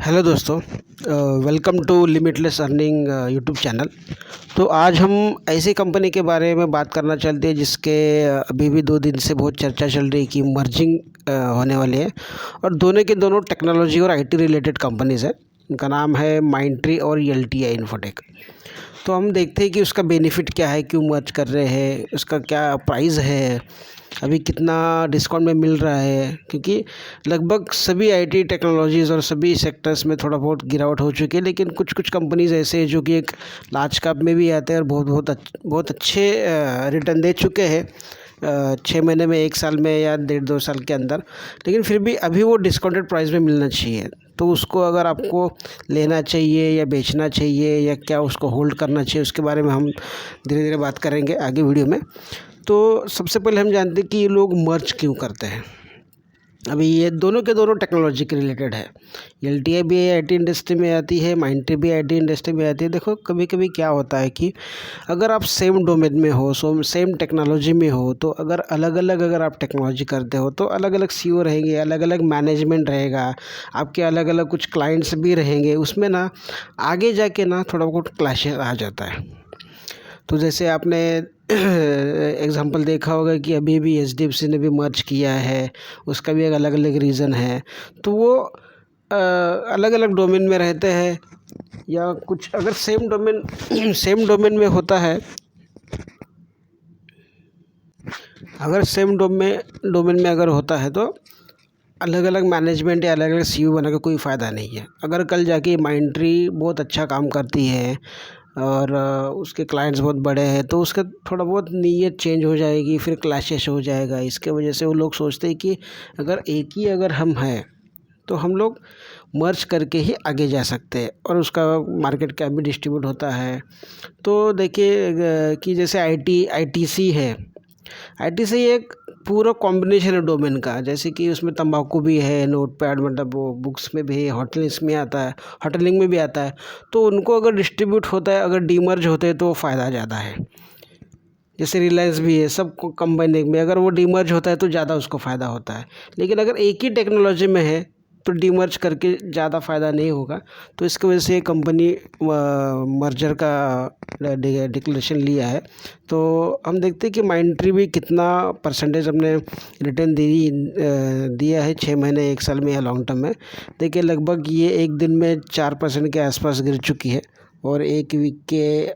Hello दोस्तों, welcome to limitless earning YouTube channel. तो आज हम ऐसी कंपनी के बारे में बात करना चाहते हैं जिसके अभी भी 2 दिन से बहुत चर्चा चल रही है कि मर्जिंग होने वाली है। और दोनों के दोनों टेक्नोलॉजी और आईटी रिलेटेड कंपनीज़ है। उनका नाम है माइंडट्री और एलटीआई इन्फोटेक। तो हम देखते हैं कि उसका बेनिफिट क्या है, क्यों मर्ज कर रहे हैं, उसका क्या प्राइस है, अभी कितना डिस्काउंट में मिल रहा है। क्योंकि लगभग सभी आईटी टेक्नोलॉजीज़ और सभी सेक्टर्स में थोड़ा बहुत गिरावट हो चुकी है, लेकिन कुछ कुछ कंपनीज़ ऐसे हैं जो कि एक लार्ज कैप में भी आते हैं और बहुत अच्छे रिटर्न दे चुके हैं 6 महीने में, 1 साल में या 1.5-2 साल के अंदर। लेकिन फिर भी अभी वो डिस्काउंटेड प्राइस में मिलना चाहिए। तो उसको अगर आपको लेना चाहिए या बेचना चाहिए या क्या उसको होल्ड करना चाहिए, उसके बारे में हम धीरे धीरे बात करेंगे आगे वीडियो में। तो सबसे पहले हम जानते हैं कि ये लोग मर्ज क्यों करते हैं। अभी ये दोनों के दोनों टेक्नोलॉजी के रिलेटेड है। एलटीआई भी आईटी इंडस्ट्री में आती है, माइंडट्री भी आईटी इंडस्ट्री में आती है। देखो, कभी कभी क्या होता है कि अगर आप सेम डोमेन में हो, सेम टेक्नोलॉजी में हो, तो अगर अलग अलग अगर आप टेक्नोलॉजी करते हो तो अलग अलग सीईओ रहेंगे, अलग अलग मैनेजमेंट रहेगा, आपके अलग अलग कुछ क्लाइंट्स भी रहेंगे। उसमें ना आगे जाके ना थोड़ा बहुत क्लैशेस आ जाता है। तो जैसे आपने एग्जांपल देखा होगा कि अभी भी एचडीएफसी ने भी मर्ज किया है, उसका भी एक अलग अलग रीज़न है। तो वो अलग अलग डोमेन में रहते हैं, या कुछ अगर सेम डोमेन सेम डोमेन में होता है, अगर सेम डोमेन में अगर होता है तो अलग अलग मैनेजमेंट या अलग अलग सीईओ बना के कोई फ़ायदा नहीं है। अगर कल जाके माइंडट्री बहुत अच्छा काम करती है और उसके क्लाइंट्स बहुत बड़े हैं, तो उसका थोड़ा बहुत नीयत चेंज हो जाएगी, फिर क्लैशेस हो जाएगा। इसके वजह से वो लोग सोचते हैं कि अगर एक ही अगर हम हैं तो हम लोग मर्ज करके ही आगे जा सकते हैं, और उसका मार्केट कैप भी डिस्ट्रीब्यूट होता है। तो देखिए कि जैसे आईटीसी है। आईटीसी एक पूरा कॉम्बिनेशन है डोमेन का। जैसे कि उसमें तंबाकू भी है, नोटपैड मतलब वो बुक्स में भी है, होटलिंग्स में आता है, होटलिंग में भी आता है। तो उनको अगर डिस्ट्रीब्यूट होता है, अगर डीमर्ज होते हैं तो फ़ायदा ज़्यादा है। जैसे रिलायंस भी है, सब कंबाइन में अगर वो डीमर्ज होता है तो ज़्यादा उसको फ़ायदा होता है। लेकिन अगर एक ही टेक्नोलॉजी में है तो डीमर्ज करके ज़्यादा फ़ायदा नहीं होगा। तो इसकी वजह से कंपनी मर्जर का डिक्लेरेशन लिया है। तो हम देखते हैं कि माइंडट्री भी कितना परसेंटेज हमने रिटर्न दिया है 6 महीने, 1 साल में या लॉन्ग टर्म में। देखिए, लगभग ये एक दिन में 4% के आसपास गिर चुकी है और एक वीक के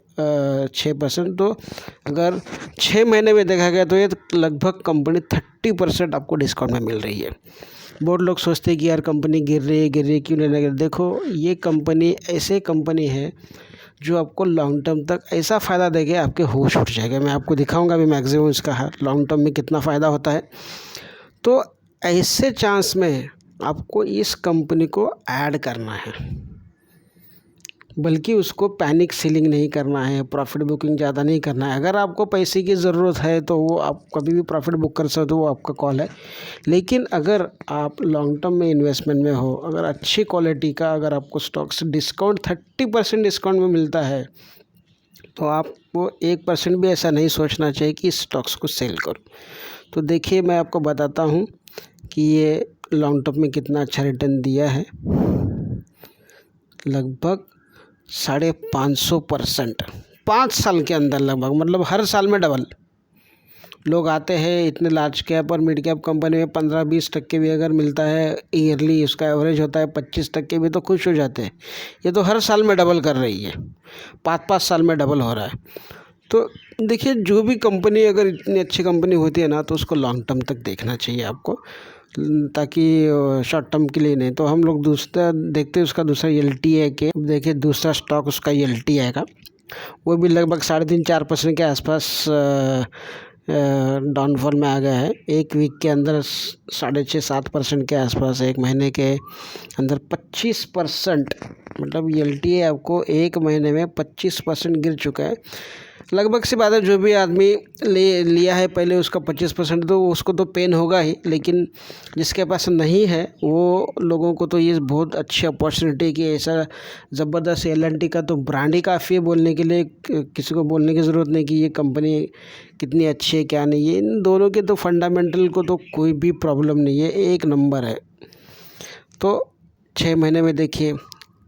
6%। तो अगर 6 महीने में देखा गया तो ये लगभग कंपनी 30% आपको डिस्काउंट में मिल रही है। बहुत लोग सोचते हैं कि यार कंपनी गिर रही है, क्यों नहीं गिर। देखो, ये कंपनी ऐसे कंपनी है जो आपको लॉन्ग टर्म तक ऐसा फ़ायदा देगा, आपके होश उठ जाएगा। मैं आपको दिखाऊंगा अभी मैक्सिमम इसका लॉन्ग टर्म में कितना फ़ायदा होता है। तो ऐसे चांस में आपको इस कंपनी को ऐड करना है, बल्कि उसको पैनिक सेलिंग नहीं करना है, प्रॉफिट बुकिंग ज़्यादा नहीं करना है। अगर आपको पैसे की ज़रूरत है तो वो आप कभी भी प्रॉफिट बुक कर सकते हो, वो आपका कॉल है। लेकिन अगर आप लॉन्ग टर्म में इन्वेस्टमेंट में हो, अगर अच्छी क्वालिटी का अगर आपको स्टॉक से डिस्काउंट 30% डिस्काउंट में मिलता है, तो आपको 1% भी ऐसा नहीं सोचना चाहिए कि इस स्टॉक्स को सेल करो। तो देखिए, मैं आपको बताता हूँ कि ये लॉन्ग टर्म में कितना अच्छा रिटर्न दिया है। लगभग 550%, 5 साल के अंदर लगभग, मतलब हर साल में डबल। लोग आते हैं इतने लार्ज कैप और मिड कैप कंपनी में 15-20% भी अगर मिलता है ईयरली, उसका एवरेज होता है 25% भी, तो खुश हो जाते हैं। ये तो हर साल में डबल कर रही है, 5-5 साल में डबल हो रहा है। तो देखिए, जो भी कंपनी अगर इतनी अच्छी कंपनी होती है ना, तो उसको लॉन्ग टर्म तक देखना चाहिए आपको, ताकि शॉर्ट टर्म के लिए नहीं। तो हम लोग दूसरा देखते हैं, उसका दूसरा एलटीआई के। देखिए, दूसरा स्टॉक उसका एलटीआई का, वो भी लगभग 3.5-4% के आसपास डाउनफॉल में आ गया है। एक वीक के अंदर 6.5-7% के आसपास, एक महीने के अंदर 25%, मतलब एलटीआई आपको एक महीने में 25% गिर चुका है। लगभग सी बात है, जो भी आदमी लिया है पहले उसका 25%, तो उसको तो पेन होगा ही। लेकिन जिसके पास नहीं है वो लोगों को तो ये बहुत अच्छी अपॉर्चुनिटी कि ऐसा ज़बरदस्त एल&टी का तो ब्रांड ही काफ़ी है बोलने के लिए, किसी को बोलने की ज़रूरत नहीं कि ये कंपनी कितनी अच्छी है क्या नहीं है। इन दोनों के तो फंडामेंटल को तो कोई भी प्रॉब्लम नहीं है, एक नंबर है। तो 6 महीने में देखिए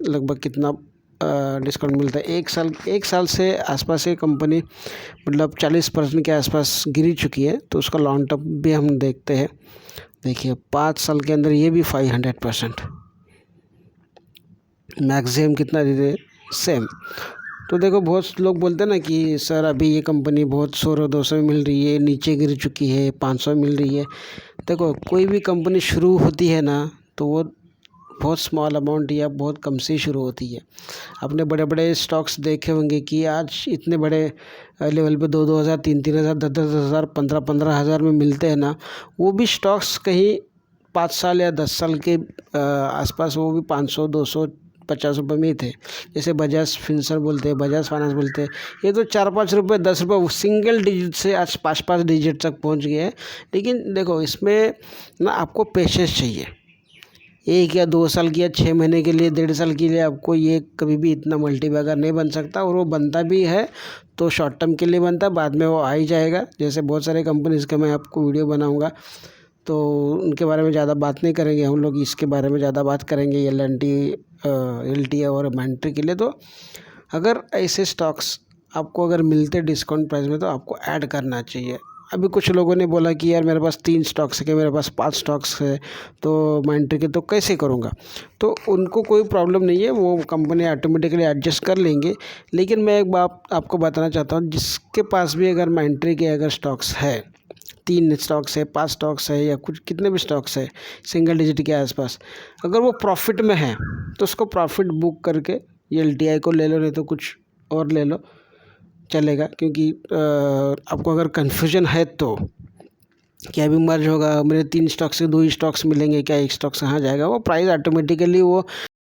लगभग कितना डिस्काउंट मिलता है। एक साल से आसपास ये कंपनी मतलब 40% के आसपास गिरी चुकी है। तो उसका लॉन्ग टर्म भी हम देखते हैं। देखिए 5 साल के अंदर ये भी 500% मैक्सिमम कितना दे दे सेम। तो देखो बहुत लोग बोलते हैं ना कि सर अभी ये कंपनी बहुत 100-200 में मिल रही है, नीचे गिर चुकी है, 500 मिल रही है। देखो कोई भी कंपनी शुरू होती है ना तो वो बहुत स्मॉल अमाउंट या बहुत कम से ही शुरू होती है। आपने बड़े बड़े स्टॉक्स देखे होंगे कि आज इतने बड़े लेवल पे 2-2 हज़ार, 3-3 हज़ार, 10-10 हज़ार, 15-15 हज़ार में मिलते हैं ना। वो भी स्टॉक्स कहीं 5 साल या 10 साल के आसपास वो भी 500, 200, 50 रुपये में ही थे। जैसे बजाज फिनसर्व बोलते हैं, बजाज फाइनेंस बोलते हैं, ये तो 4-5 रुपये, 10 रुपये सिंगल डिजिट से आज 5-5 डिजिट तक पहुंच गए हैं। लेकिन देखो इसमें ना आपको पेशेंस चाहिए। 1 या 2 साल की या 6 महीने के लिए, 1.5 साल के लिए आपको ये कभी भी इतना मल्टीबैगर नहीं बन सकता। और वो बनता भी है तो शॉर्ट टर्म के लिए बनता है, बाद में वो आ ही जाएगा। जैसे बहुत सारे कंपनीज़ का मैं आपको वीडियो बनाऊंगा तो उनके बारे में ज़्यादा बात नहीं करेंगे हम लोग, इसके बारे में ज़्यादा बात करेंगे LNT और माइंट्री के लिए। तो अगर ऐसे स्टॉक्स आपको अगर मिलते डिस्काउंट प्राइस में तो आपको ऐड करना चाहिए। अभी कुछ लोगों ने बोला कि यार मेरे पास 3 स्टॉक्स है, मेरे पास 5 स्टॉक्स है तो माइंट्री के तो कैसे करूँगा। तो उनको कोई प्रॉब्लम नहीं है, वो कंपनी ऑटोमेटिकली एडजस्ट कर लेंगे। लेकिन मैं एक बात आपको बताना चाहता हूँ, जिसके पास भी अगर माइंट्री के अगर स्टॉक्स है, 3 स्टॉक्स है, 5 स्टॉक्स है या कुछ कितने भी स्टॉक्स है सिंगल डिजिट के आसपास, अगर वो प्रॉफिट में है तो उसको प्रॉफिट बुक करके LTI को ले लो, नहीं तो कुछ और ले लो चलेगा। क्योंकि आपको अगर कन्फ्यूजन है तो क्या अभी मर्ज होगा, मेरे 3 स्टॉक्स से 2 ही स्टॉक्स मिलेंगे, क्या 1 स्टॉक्स कहाँ जाएगा, वो प्राइस ऑटोमेटिकली वो